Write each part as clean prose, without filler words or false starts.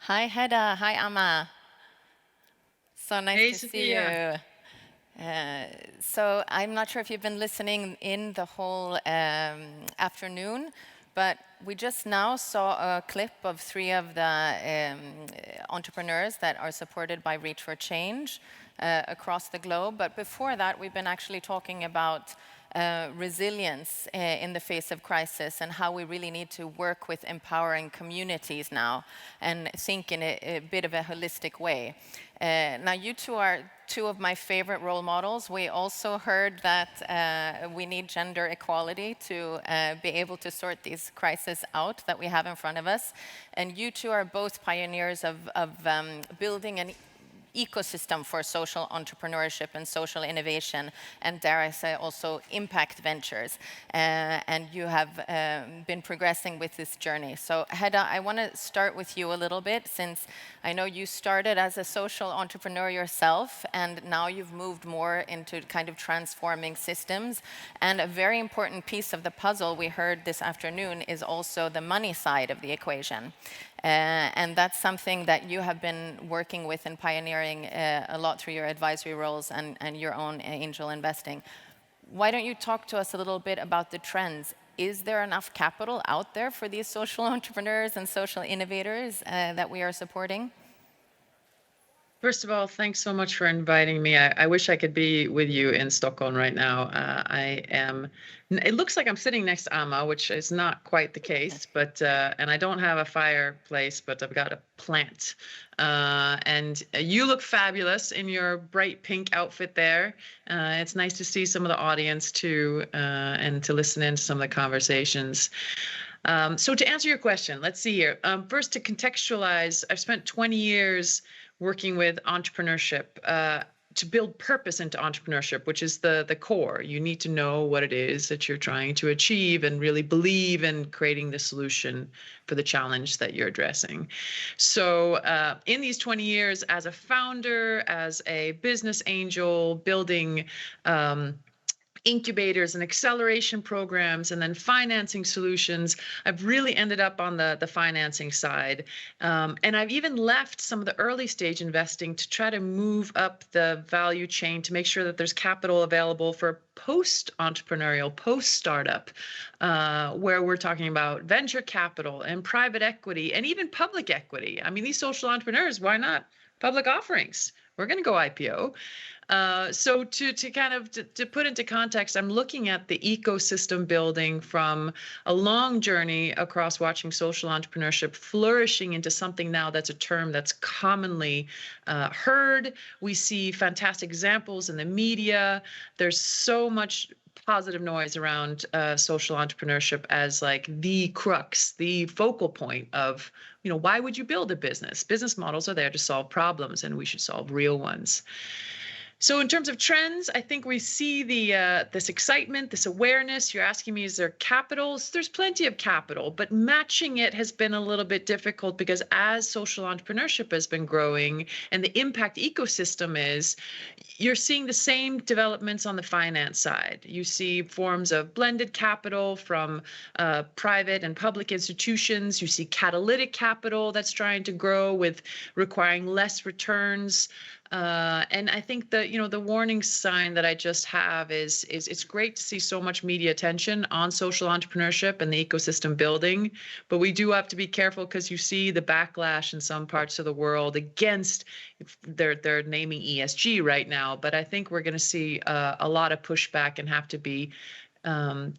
Hi, Hedda. Hi, Amma. So nice Hey, to see Sofia. you. So I'm not sure if you've been listening in the whole afternoon, but we just now saw a clip of three of the entrepreneurs that are supported by Reach for Change across the globe. But before that, we've been actually talking about resilience in the face of crisis and how we really need to work with empowering communities now and think in a bit of a holistic way. Now, you two are two of my favorite role models. We also heard that we need gender equality to be able to sort these crises out that we have in front of us. And you two are both pioneers of building an ecosystem for social entrepreneurship and social innovation, and dare I say also impact ventures. And you have been progressing with this journey. So Hedda, I want to start with you a little bit, since I know you started as a social entrepreneur yourself, and now you've moved more into kind of transforming systems. And a very important piece of the puzzle we heard this afternoon is also the money side of the equation. And that's something that you have been working with and pioneering a lot through your advisory roles and your own angel investing. Why don't you talk to us a little bit about the trends? Is there enough capital out there for these social entrepreneurs and social innovators that we are supporting? First of all, thanks so much for inviting me. I wish I could be with you in Stockholm right now. It looks like I'm sitting next to Amma, which is not quite the case, but, and I don't have a fireplace, but I've got a plant. And you look fabulous in your bright pink outfit there. It's nice to see some of the audience too, and to listen in to some of the conversations. So to answer your question, let's see here. First, to contextualize, I've spent 20 years working with entrepreneurship to build purpose into entrepreneurship, which is the core. You need to know what it is that you're trying to achieve and really believe in creating the solution for the challenge that you're addressing. So in these 20 years as a founder, as a business angel, building incubators and acceleration programs and then financing solutions, I've really ended up on the financing side. And I've even left some of the early stage investing to try to move up the value chain to make sure that there's capital available for post-entrepreneurial, post-startup, where we're talking about venture capital and private equity and even public equity. I mean, these social entrepreneurs, why not public offerings? We're going to go IPO. So to kind of to put into context, I'm looking at the ecosystem building from a long journey across watching social entrepreneurship flourishing into something now that's a term that's commonly heard. We see fantastic examples in the media. There's so much positive noise around social entrepreneurship as like the crux, the focal point of, why would you build a business? Business models are there to solve problems, and we should solve real ones. So in terms of trends, I think we see this excitement, this awareness. You're asking me, is there capital? There's plenty of capital, but matching it has been a little bit difficult because as social entrepreneurship has been growing and the impact ecosystem is, you're seeing the same developments on the finance side. You see forms of blended capital from private and public institutions. You see catalytic capital that's trying to grow with requiring less returns. And I think the warning sign that I just have is it's great to see so much media attention on social entrepreneurship and the ecosystem building, but we do have to be careful because you see the backlash in some parts of the world against they're naming ESG right now, but I think we're going to see a lot of pushback and have to be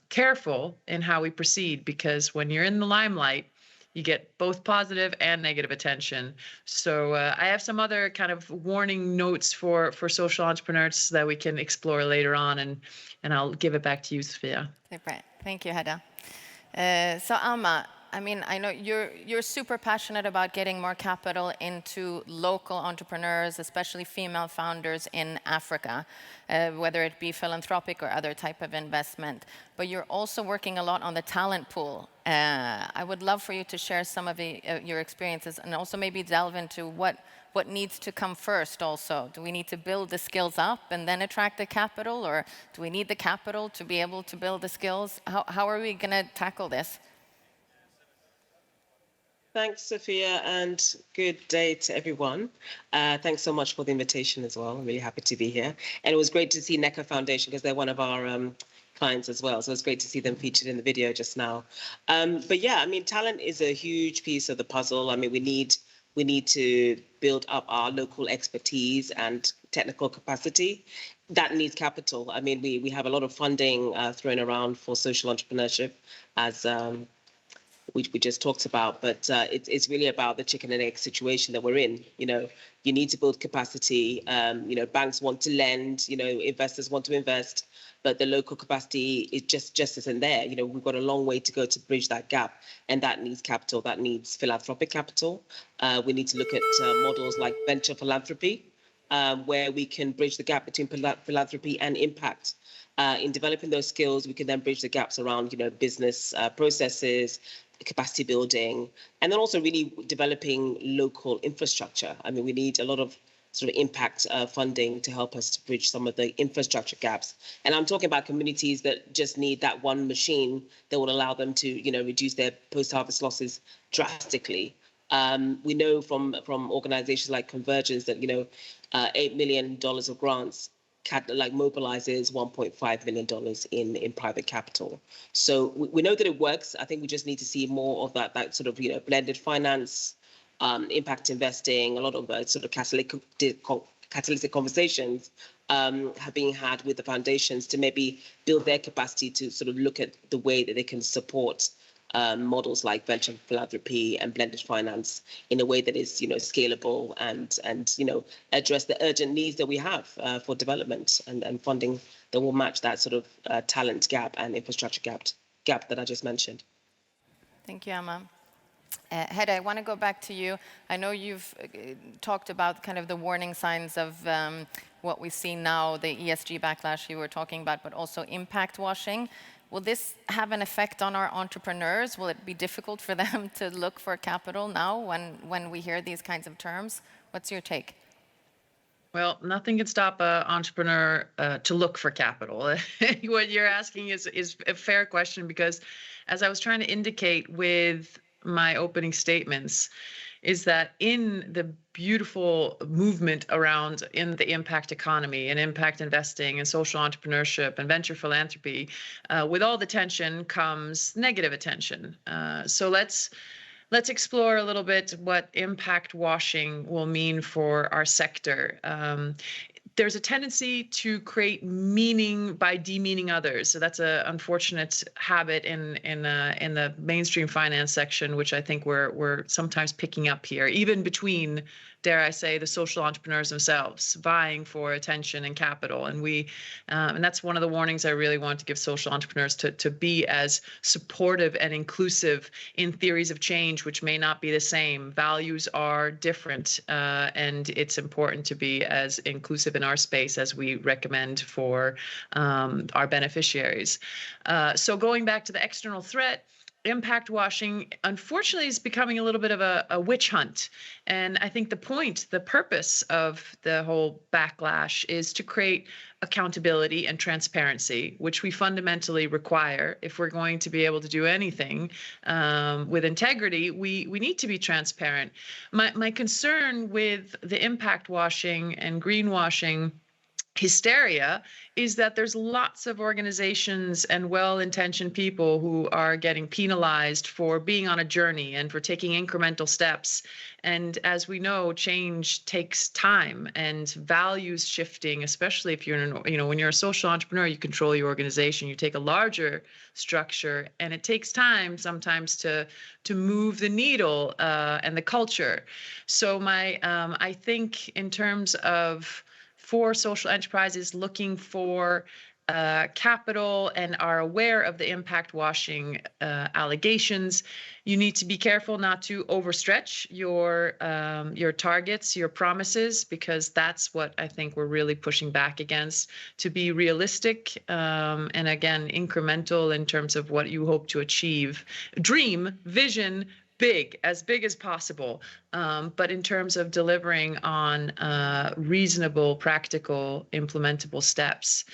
careful in how we proceed, because when you're in the limelight, you get both positive and negative attention. So I have some other kind of warning notes for social entrepreneurs that we can explore later on, and I'll give it back to you, Sofia. Right. Thank you, Hedda. So Amma, I mean, I know you're super passionate about getting more capital into local entrepreneurs, especially female founders in Africa, whether it be philanthropic or other type of investment. But you're also working a lot on the talent pool. I would love for you to share some of your experiences, and also maybe delve into what needs to come first also. Do we need to build the skills up and then attract the capital, or do we need the capital to be able to build the skills? How are we going to tackle this? Thanks, Sophia, and good day to everyone. Thanks so much for the invitation as well. I'm really happy to be here. And it was great to see NECA Foundation because they're one of our clients as well. So it's great to see them featured in the video just now. But yeah, I mean, talent is a huge piece of the puzzle. I mean, we need to build up our local expertise and technical capacity. That needs capital. I mean, we have a lot of funding thrown around for social entrepreneurship as which we just talked about, but it's really about the chicken and egg situation that we're in. You need to build capacity. Banks want to lend, investors want to invest, but the local capacity is just isn't there. We've got a long way to go to bridge that gap, and that needs capital. That needs philanthropic capital. We need to look at models like venture philanthropy, where we can bridge the gap between philanthropy and impact. In developing those skills, we can then bridge the gaps around, business processes, capacity building, and then also really developing local infrastructure. I mean, we need a lot of sort of impact funding to help us to bridge some of the infrastructure gaps. And I'm talking about communities that just need that one machine that will allow them to, reduce their post-harvest losses drastically. We know from organizations like Convergence that, $8 million of grants mobilizes $1.5 million in private capital. So we know that it works. I think we just need to see more of that sort of blended finance, impact investing. A lot of sort of catalytic conversations have been had with the foundations to maybe build their capacity to sort of look at the way that they can support models like venture philanthropy and blended finance in a way that is, scalable and address the urgent needs that we have for development and funding that will match that sort of talent gap and infrastructure gap that I just mentioned. Thank you, Amma. Hedda, I want to go back to you. I know you've talked about kind of the warning signs of what we see now, the ESG backlash you were talking about, but also impact washing. Will this have an effect on our entrepreneurs? Will it be difficult for them to look for capital now when we hear these kinds of terms? What's your take? Well, nothing can stop an entrepreneur to look for capital. What you're asking is a fair question, because as I was trying to indicate with my opening statements, is that in the beautiful movement around in the impact economy and impact investing and social entrepreneurship and venture philanthropy, with all the tension comes negative attention. So let's explore a little bit what impact washing will mean for our sector. There's a tendency to create meaning by demeaning others. So that's an unfortunate habit in the mainstream finance section, which I think we're sometimes picking up here, even between, dare I say, the social entrepreneurs themselves, vying for attention and capital. And that's one of the warnings I really want to give social entrepreneurs, to be as supportive and inclusive in theories of change, which may not be the same. Values are different, and it's important to be as inclusive in our space as we recommend for our beneficiaries. So going back to the external threat, impact washing, unfortunately, is becoming a little bit of a witch hunt. And I think the purpose of the whole backlash is to create accountability and transparency, which we fundamentally require. If we're going to be able to do anything with integrity, we need to be transparent. My concern with the impact washing and greenwashing hysteria is that there's lots of organizations and well-intentioned people who are getting penalized for being on a journey and for taking incremental steps. And as we know, change takes time, and values shifting, especially if you're when you're a social entrepreneur, you control your organization, you take a larger structure, and it takes time sometimes to move the needle and the culture. So I think in terms of for social enterprises looking for capital and are aware of the impact washing allegations, you need to be careful not to overstretch your targets, your promises, because that's what I think we're really pushing back against. To be realistic and again incremental in terms of what you hope to achieve. Dream, vision, big as possible. But in terms of delivering on reasonable, practical, implementable steps,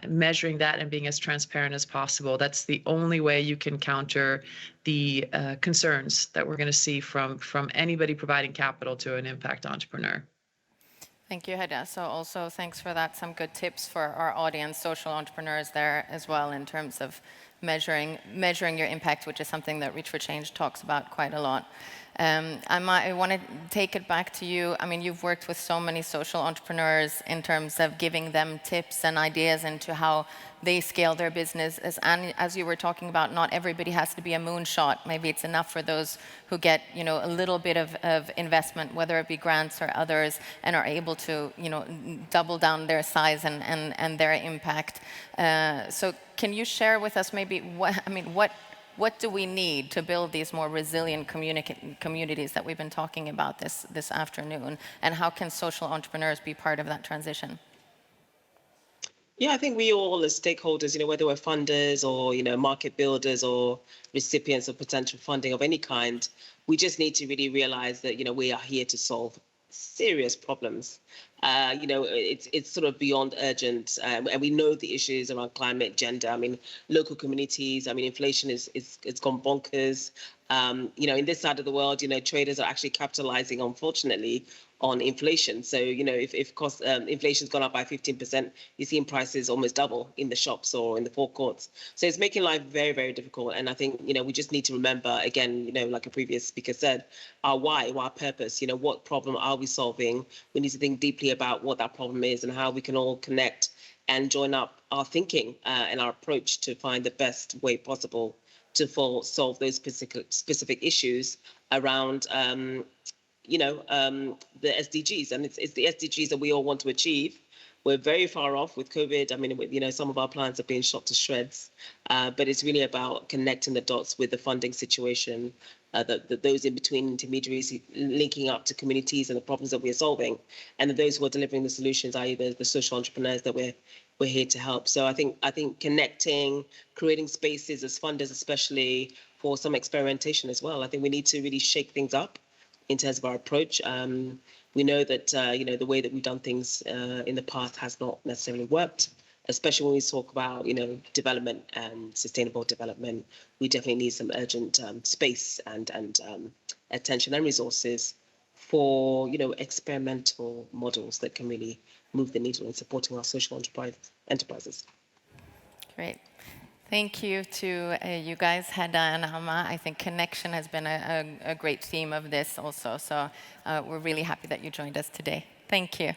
measuring that and being as transparent as possible, that's the only way you can counter the concerns that we're going to see from anybody providing capital to an impact entrepreneur. Thank you, Hedda. So also thanks for that. Some good tips for our audience, social entrepreneurs there as well, in terms of measuring your impact, which is something that Reach for Change talks about quite a lot. I want to take it back to you. I mean, you've worked with so many social entrepreneurs in terms of giving them tips and ideas into how they scale their business. As you were talking about, not everybody has to be a moonshot. Maybe it's enough for those who get, a little bit of investment, whether it be grants or others, and are able to, double down their size and their impact. So can you share with us maybe what do we need to build these more resilient communities that we've been talking about this afternoon, and how can social entrepreneurs be part of that transition? Yeah, I think we all as stakeholders, whether we're funders or, market builders or recipients of potential funding of any kind, we just need to really realize that, we are here to solve serious problems. It's sort of beyond urgent, and we know the issues around climate, gender. I mean, local communities. I mean, inflation it's gone bonkers. In this side of the world, traders are actually capitalizing, unfortunately, on inflation. So, if cost inflation's gone up by 15%, you're seeing prices almost double in the shops or in the forecourts. So it's making life very, very difficult. And I think, we just need to remember, again, like a previous speaker said, our why, our purpose, what problem are we solving? We need to think deeply about what that problem is and how we can all connect and join up our thinking and our approach to find the best way possible to solve those specific issues around the SDGs. And it's the SDGs that we all want to achieve. We're very far off with COVID. I mean, some of our plans are being shot to shreds, but it's really about connecting the dots with the funding situation, those in between intermediaries linking up to communities and the problems that we're solving, and those who are delivering the solutions, i.e. the social entrepreneurs that we're here to help. So I think connecting, creating spaces as funders, especially for some experimentation as well. I think we need to really shake things up in terms of our approach. We know that the way that we've done things in the past has not necessarily worked, especially when we talk about development and sustainable development. We definitely need some urgent space and attention and resources for experimental models that can really move the needle in supporting our social enterprises. Great. Thank you to you guys, Hedda and Amma. I think connection has been a great theme of this also. So we're really happy that you joined us today. Thank you.